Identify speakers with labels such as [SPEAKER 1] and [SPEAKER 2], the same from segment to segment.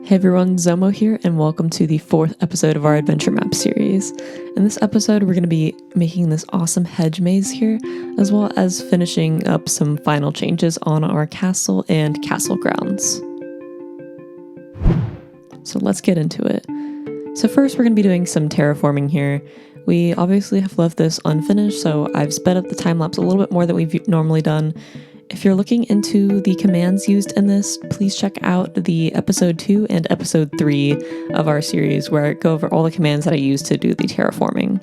[SPEAKER 1] Hey everyone, Zomo here, and welcome to the 4th episode of our Adventure Map series. In this episode, we're going to be making this awesome hedge maze here, as well as finishing up some final changes on our castle and castle grounds. So let's get into it. So first, we're going to be doing some terraforming here. We obviously have left this unfinished, so I've sped up the time lapse a little bit more than we've normally done. If you're looking into the commands used in this, please check out the episode 2 and episode 3 of our series where I go over all the commands that I use to do the terraforming.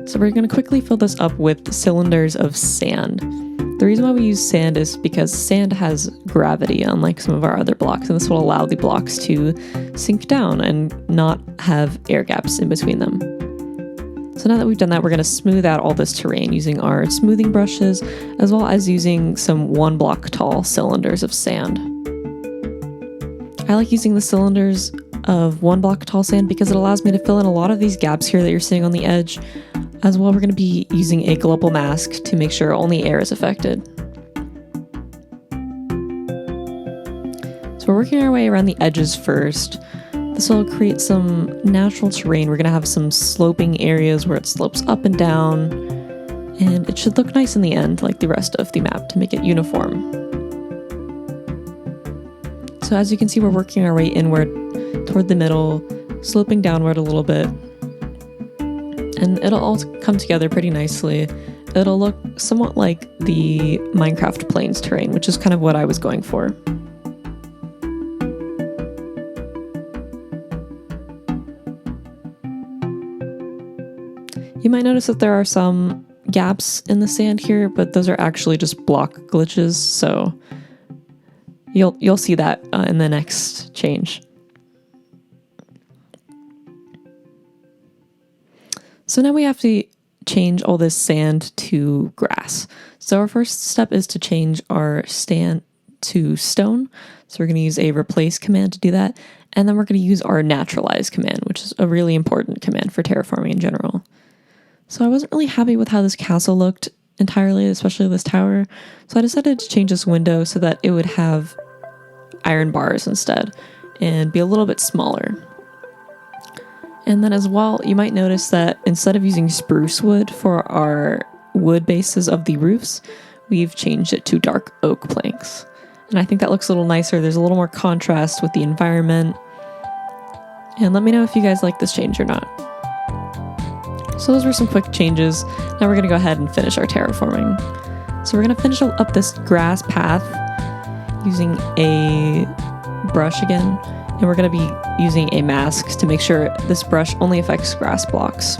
[SPEAKER 1] So we're going to quickly fill this up with cylinders of sand. The reason why we use sand is because sand has gravity, unlike some of our other blocks, and this will allow the blocks to sink down and not have air gaps in between them. So now that we've done that, we're going to smooth out all this terrain using our smoothing brushes, as well as using some 1 block tall cylinders of sand. I like using the cylinders of 1 block tall sand because it allows me to fill in a lot of these gaps here that you're seeing on the edge. As well, we're going to be using a global mask to make sure only air is affected. So we're working our way around the edges first. This will create some natural terrain. We're going to have some sloping areas where it slopes up and down, and it should look nice in the end, like the rest of the map, to make it uniform. So as you can see, we're working our way inward toward the middle, sloping downward a little bit, and it'll all come together pretty nicely. It'll look somewhat like the Minecraft Plains terrain, which is kind of what I was going for. You might notice that there are some gaps in the sand here, but those are actually just block glitches, so you'll see that in the next change. So now we have to change all this sand to grass. So our first step is to change our sand to stone. So we're going to use a replace command to do that, and then we're going to use our naturalize command, which is a really important command for terraforming in general. So I wasn't really happy with how this castle looked entirely, especially this tower. So I decided to change this window so that it would have iron bars instead and be a little bit smaller. And then as well, you might notice that instead of using spruce wood for our wood bases of the roofs, we've changed it to dark oak planks. And I think that looks a little nicer. There's a little more contrast with the environment. And let me know if you guys like this change or not. So those were some quick changes. Now we're going to go ahead and finish our terraforming. So we're going to finish up this grass path using a brush again. And we're going to be using a mask to make sure this brush only affects grass blocks.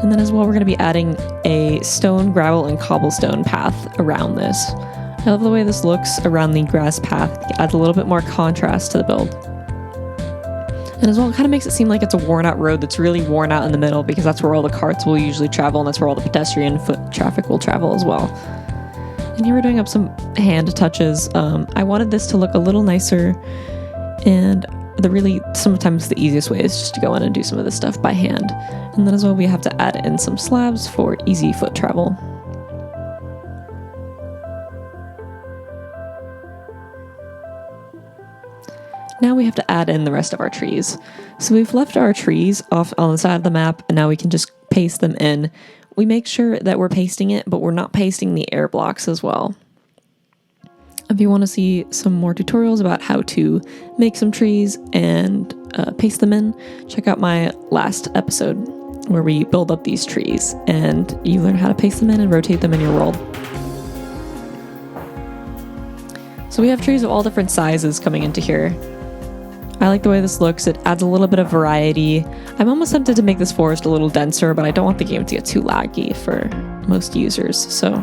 [SPEAKER 1] And then as well, we're going to be adding a stone, gravel, and cobblestone path around this. I love the way this looks around the grass path. It adds a little bit more contrast to the build. And as well, it kind of makes it seem like it's a worn out road that's really worn out in the middle, because that's where all the carts will usually travel, and that's where all the pedestrian foot traffic will travel as well. And here we're doing up some hand touches. I wanted this to look a little nicer, and sometimes the easiest way is just to go in and do some of this stuff by hand. And then as well, we have to add in some slabs for easy foot travel. Now we have to add in the rest of our trees. So we've left our trees off on the side of the map, and now we can just paste them in. We make sure that we're pasting it, but we're not pasting the air blocks as well. If you want to see some more tutorials about how to make some trees and paste them in, check out my last episode where we build up these trees and you learn how to paste them in and rotate them in your world. So we have trees of all different sizes coming into here. I like the way this looks. It adds a little bit of variety. I'm almost tempted to make this forest a little denser, but I don't want the game to get too laggy for most users, so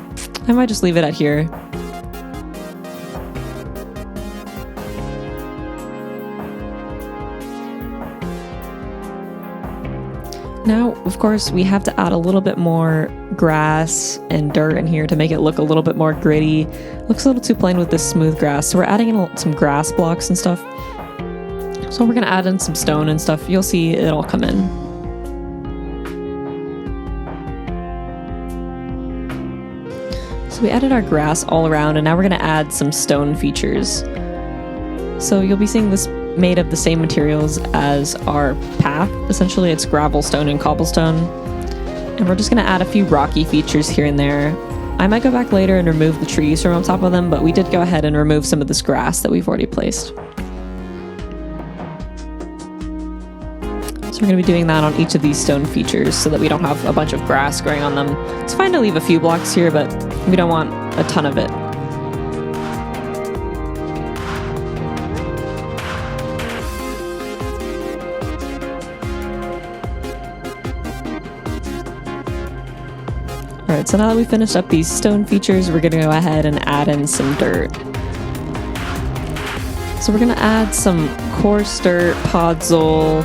[SPEAKER 1] I might just leave it at here. Now, of course, we have to add a little bit more grass and dirt in here to make it look a little bit more gritty. Looks a little too plain with this smooth grass, so we're adding in some grass blocks and stuff. So we're going to add in some stone and stuff. You'll see it all come in. So we added our grass all around, and now we're going to add some stone features. So you'll be seeing this made of the same materials as our path. Essentially, it's gravel, stone, and cobblestone. And we're just going to add a few rocky features here and there. I might go back later and remove the trees from on top of them, but we did go ahead and remove some of this grass that we've already placed. So we're going to be doing that on each of these stone features so that we don't have a bunch of grass growing on them. It's fine to leave a few blocks here, but we don't want a ton of it. Alright, so now that we've finished up these stone features, we're going to go ahead and add in some dirt. So we're going to add some coarse dirt, podzol,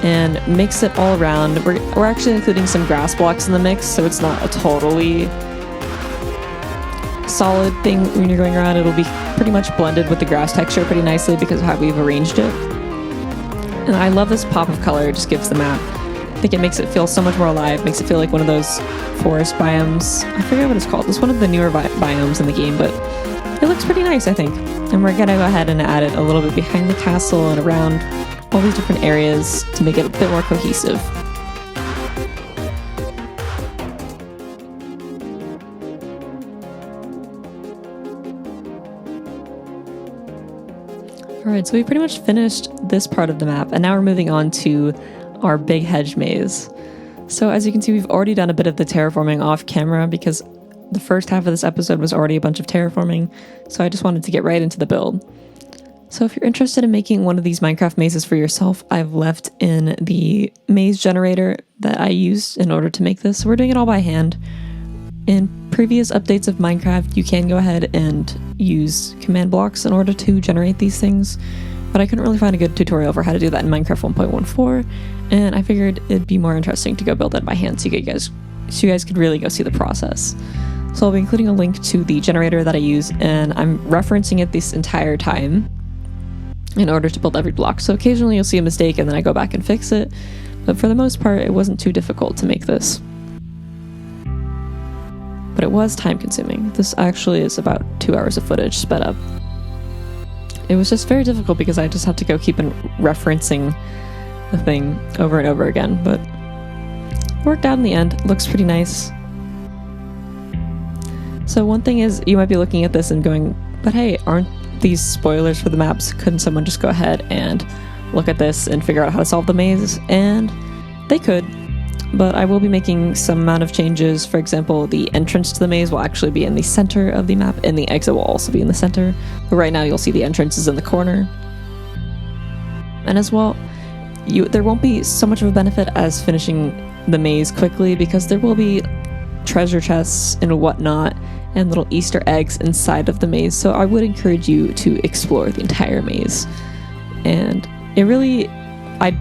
[SPEAKER 1] and mix it all around. We're actually including some grass blocks in the mix, so it's not a totally solid thing when you're going around. It'll be pretty much blended with the grass texture pretty nicely because of how we've arranged it. And I love this pop of color it just gives the map. I think it makes it feel so much more alive, makes it feel like one of those forest biomes. I forget what it's called. It's one of the newer biomes in the game, but it looks pretty nice, I think. And we're gonna go ahead and add it a little bit behind the castle and around all these different areas to make it a bit more cohesive. Alright, so we pretty much finished this part of the map, and now we're moving on to our big hedge maze. So as you can see, we've already done a bit of the terraforming off camera because the first half of this episode was already a bunch of terraforming, so I just wanted to get right into the build. So if you're interested in making one of these Minecraft mazes for yourself, I've left in the maze generator that I used in order to make this. So we're doing it all by hand. In previous updates of Minecraft, you can go ahead and use command blocks in order to generate these things, but I couldn't really find a good tutorial for how to do that in Minecraft 1.14, and I figured it'd be more interesting to go build it by hand so you guys could really go see the process. So I'll be including a link to the generator that I use, and I'm referencing it this entire time in order to build every block. So occasionally you'll see a mistake and then I go back and fix it, but for the most part it wasn't too difficult to make this. But it was time consuming. This actually is about 2 hours of footage sped up. It was just very difficult because I just had to go keep referencing the thing over and over again, but it worked out in the end. It looks pretty nice. So one thing is, you might be looking at this and going, but hey, aren't these spoilers for the maps? Couldn't someone just go ahead and look at this and figure out how to solve the maze? And they could, but I will be making some amount of changes. For example, the entrance to the maze will actually be in the center of the map, and the exit will also be in the center. But right now you'll see the entrance is in the corner. And as well, there won't be so much of a benefit as finishing the maze quickly because there will be treasure chests and whatnot and little Easter eggs inside of the maze. So I would encourage you to explore the entire maze. And I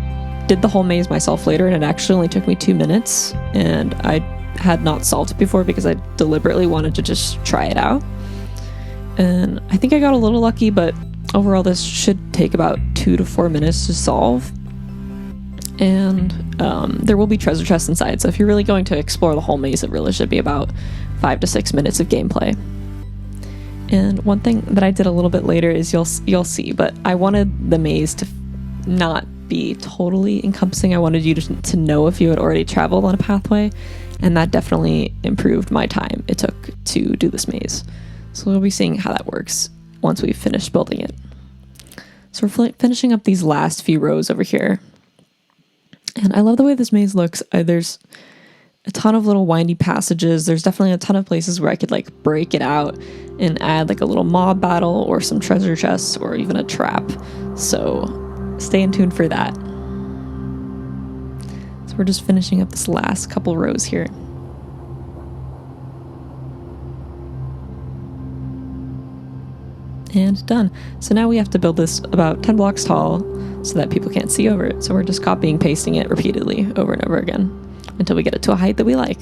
[SPEAKER 1] did the whole maze myself later, and it actually only took me 2 minutes, and I had not solved it before because I deliberately wanted to just try it out. And I think I got a little lucky, but overall this should take about 2 to 4 minutes to solve. And there will be treasure chests inside, so if you're really going to explore the whole maze, it really should be about 5 to 6 minutes of gameplay. And one thing that I did a little bit later is you'll see, but I wanted the maze to not be totally encompassing. I wanted you to know if you had already traveled on a pathway, and that definitely improved my time it took to do this maze. So we'll be seeing how that works once we've finished building it. So we're finishing up these last few rows over here. And I love the way this maze looks. There's a ton of little windy passages. There's definitely a ton of places where I could like break it out and add like a little mob battle or some treasure chests or even a trap. So stay in tune for that. So we're just finishing up this last couple rows here. And done. So now we have to build this about 10 blocks tall so that people can't see over it. So we're just copying, pasting it repeatedly over and over again until we get it to a height that we like.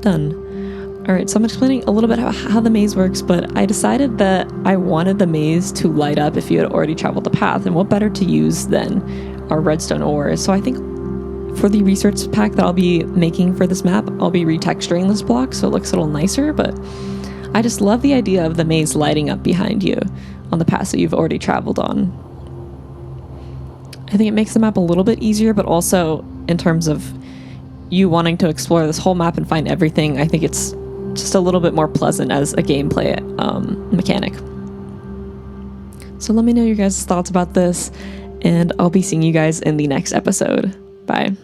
[SPEAKER 1] Done. All right, so I'm explaining a little bit how the maze works, but I decided that I wanted the maze to light up if you had already traveled the path, and what better to use than our redstone ore. So I think for the research pack that I'll be making for this map, I'll be retexturing this block so it looks a little nicer, but I just love the idea of the maze lighting up behind you on the path that you've already traveled on. I think it makes the map a little bit easier, but also in terms of you wanting to explore this whole map and find everything, I think it's just a little bit more pleasant as a gameplay mechanic. So let me know your guys' thoughts about this, and I'll be seeing you guys in the next episode. Bye.